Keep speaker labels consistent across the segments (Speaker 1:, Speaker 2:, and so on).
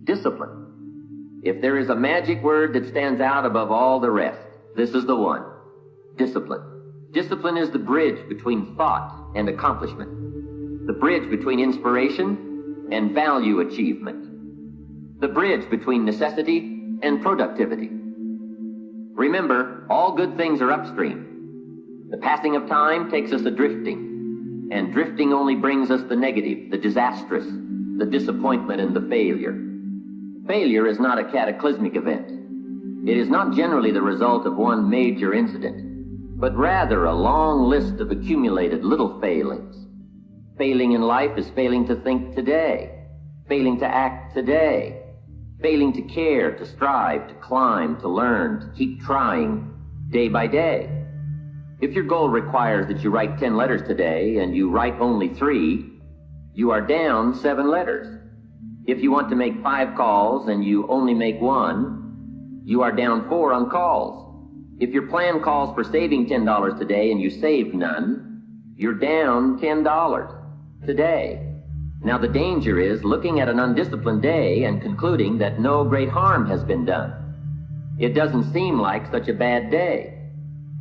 Speaker 1: Discipline. If there is a magic word that stands out above all the rest, this is the one. Discipline. Discipline is the bridge between thought and accomplishment. The bridge between inspiration and value achievement. The bridge between necessity and productivity. Remember, all good things are upstream. The passing of time takes us a-drifting, and drifting only brings us the negative, the disastrous, the disappointment, and the failure. Failure is not a cataclysmic event. It is not generally the result of one major incident, but rather a long list of accumulated little failings. Failing in life is failing to think today, failing to act today, failing to care, to strive, to climb, to learn, to keep trying day by day. If your goal requires that you write 10 letters today and you write only 3, you are down 7 letters. If you want to make 5 calls and you only make 1, you are down 4 on calls. If your plan calls for saving $10 today and you save none, you're down $10 today. Now the danger is looking at an undisciplined day and concluding that no great harm has been done. It doesn't seem like such a bad day,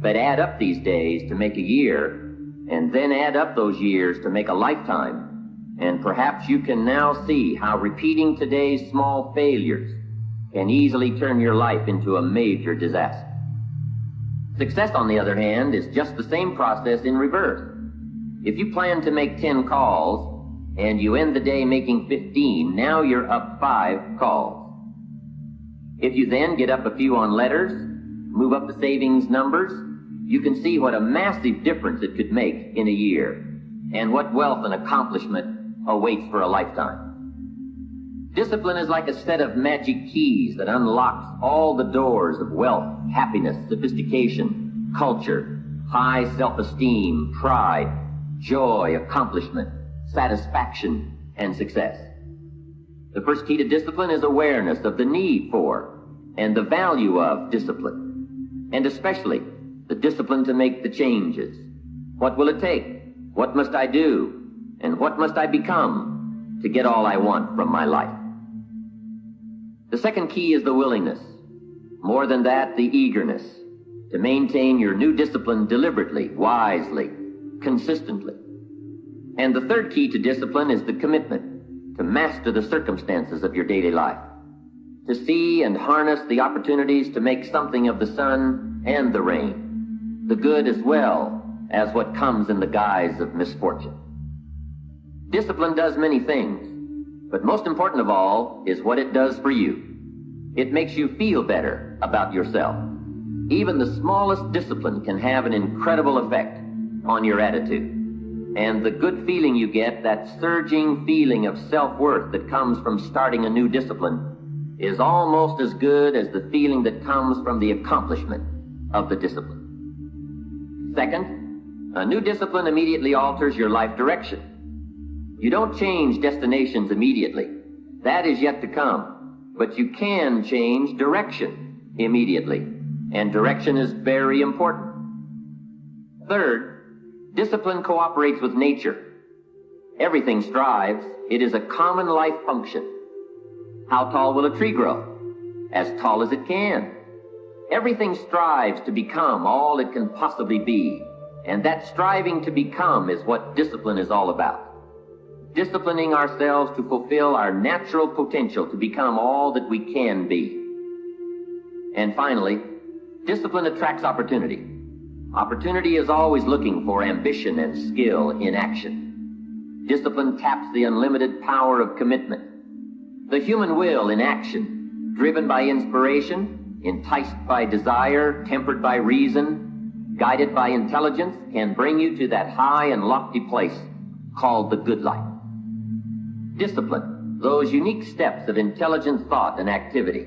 Speaker 1: but add up these days to make a year, and then add up those years to make a lifetime, and perhaps you can now see how repeating today's small failures can easily turn your life into a major disaster. Success, on the other hand, is just the same process in reverse. If you plan to make 10 calls, and you end the day making 15, now you're up 5 calls. If you then get up a few on letters, move up the savings numbers, you can see what a massive difference it could make in a year, and what wealth and accomplishment awaits for a lifetime. Discipline is like a set of magic keys that unlocks all the doors of wealth, happiness, sophistication, culture, high self-esteem, pride, joy, accomplishment, satisfaction, and success. The first key to discipline is awareness of the need for and the value of discipline, and especially the discipline to make the changes. What will it take? What must I do? And what must I become to get all I want from my life? The second key is the willingness. More than that, the eagerness to maintain your new discipline deliberately, wisely, consistently. And the third key to discipline is the commitment to master the circumstances of your daily life, to see and harness the opportunities to make something of the sun and the rain, the good as well as what comes in the guise of misfortune. Discipline does many things, but most important of all is what it does for you. It makes you feel better about yourself. Even the smallest discipline can have an incredible effect on your attitude. And the good feeling you get, that surging feeling of self-worth that comes from starting a new discipline, is almost as good as the feeling that comes from the accomplishment of the discipline. Second, a new discipline immediately alters your life direction. You don't change destinations immediately. That is yet to come. But you can change direction immediately. And direction is very important. Third, discipline cooperates with nature. Everything strives. It is a common life function. How tall will a tree grow? As tall as it can. Everything strives to become all it can possibly be. And that striving to become is what discipline is all about. Disciplining ourselves to fulfill our natural potential to become all that we can be. And finally, discipline attracts opportunity. Opportunity is always looking for ambition and skill in action. Discipline taps the unlimited power of commitment. The human will in action, driven by inspiration, enticed by desire, tempered by reason, guided by intelligence, can bring you to that high and lofty place called the good life. Discipline, those unique steps of intelligent thought and activity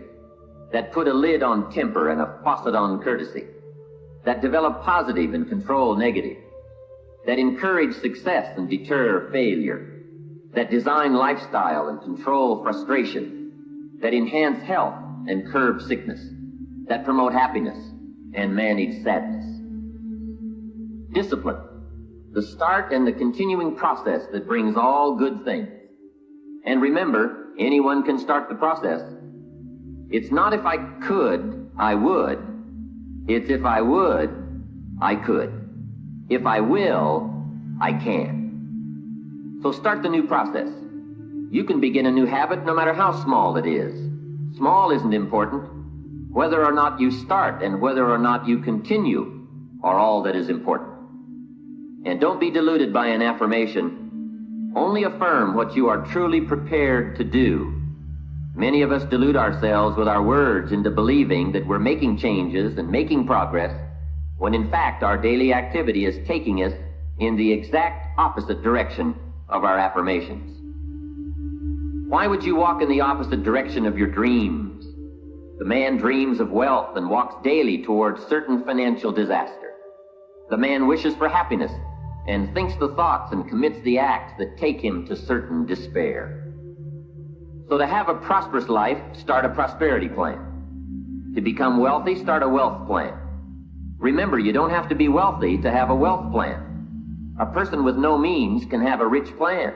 Speaker 1: that put a lid on temper and a faucet on courtesy, that develop positive and control negative, that encourage success and deter failure, that design lifestyle and control frustration, that enhance health and curb sickness, that promote happiness and manage sadness. Discipline, the start and the continuing process that brings all good things. And remember, anyone can start the process. It's not if I could, I would. It's if I would, I could. If I will, I can. So start the new process. You can begin a new habit no matter how small it is. Small isn't important. Whether or not you start and whether or not you continue are all that is important. And don't be deluded by an affirmation. Only affirm what you are truly prepared to do. Many of us delude ourselves with our words into believing that we're making changes and making progress, when in fact our daily activity is taking us in the exact opposite direction of our affirmations. Why would you walk in the opposite direction of your dreams? The man dreams of wealth and walks daily towards certain financial disaster. The man wishes for happiness and thinks the thoughts and commits the acts that take him to certain despair. So to have a prosperous life, start a prosperity plan. To become wealthy, start a wealth plan. Remember, you don't have to be wealthy to have a wealth plan. A person with no means can have a rich plan.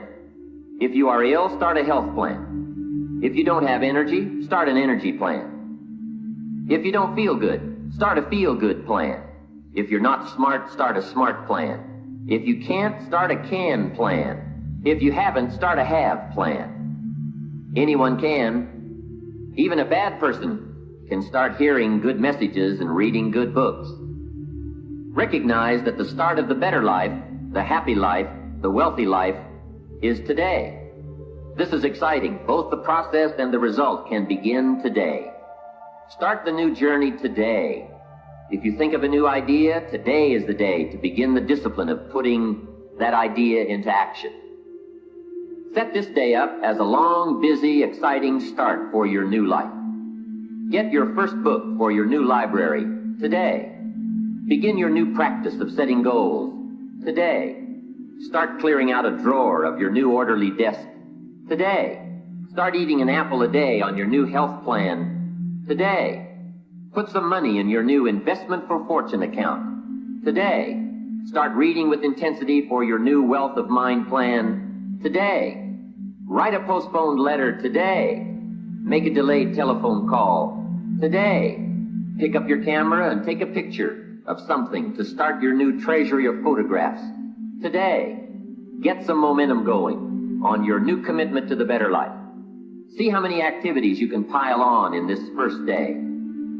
Speaker 1: If you are ill, start a health plan. If you don't have energy, start an energy plan. If you don't feel good, start a feel-good plan. If you're not smart, start a smart plan. If you can't, start a can plan. If you haven't, start a have plan. Anyone can. Even a bad person can start hearing good messages and reading good books. Recognize that the start of the better life, the happy life, the wealthy life, is today. This is exciting. Both the process and the result can begin today. Start the new journey today. If you think of a new idea, today is the day to begin the discipline of putting that idea into action. Set this day up as a long, busy, exciting start for your new life. Get your first book for your new library today. Begin your new practice of setting goals today. Start clearing out a drawer of your new orderly desk today. Start eating an apple a day on your new health plan today. Put some money in your new investment for fortune account today. Start reading with intensity for your new wealth of mind plan today. Write a postponed letter today. Make a delayed telephone call today. Pick up your camera and take a picture of something to start your new treasury of photographs today. Get some momentum going on your new commitment to the better life. See how many activities you can pile on in this first day.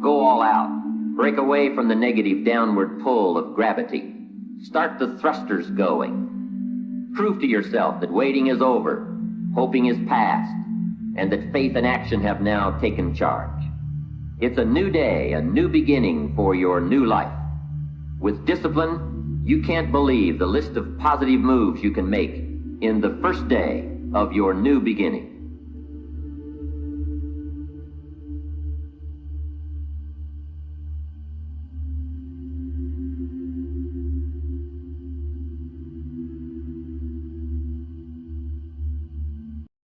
Speaker 1: Go all out. Break away from the negative downward pull of gravity. Start the thrusters going. Prove to yourself that waiting is over, hoping is past, and that faith and action have now taken charge. It's a new day, a new beginning for your new life. With discipline, you can't believe the list of positive moves you can make in the first day of your new beginning.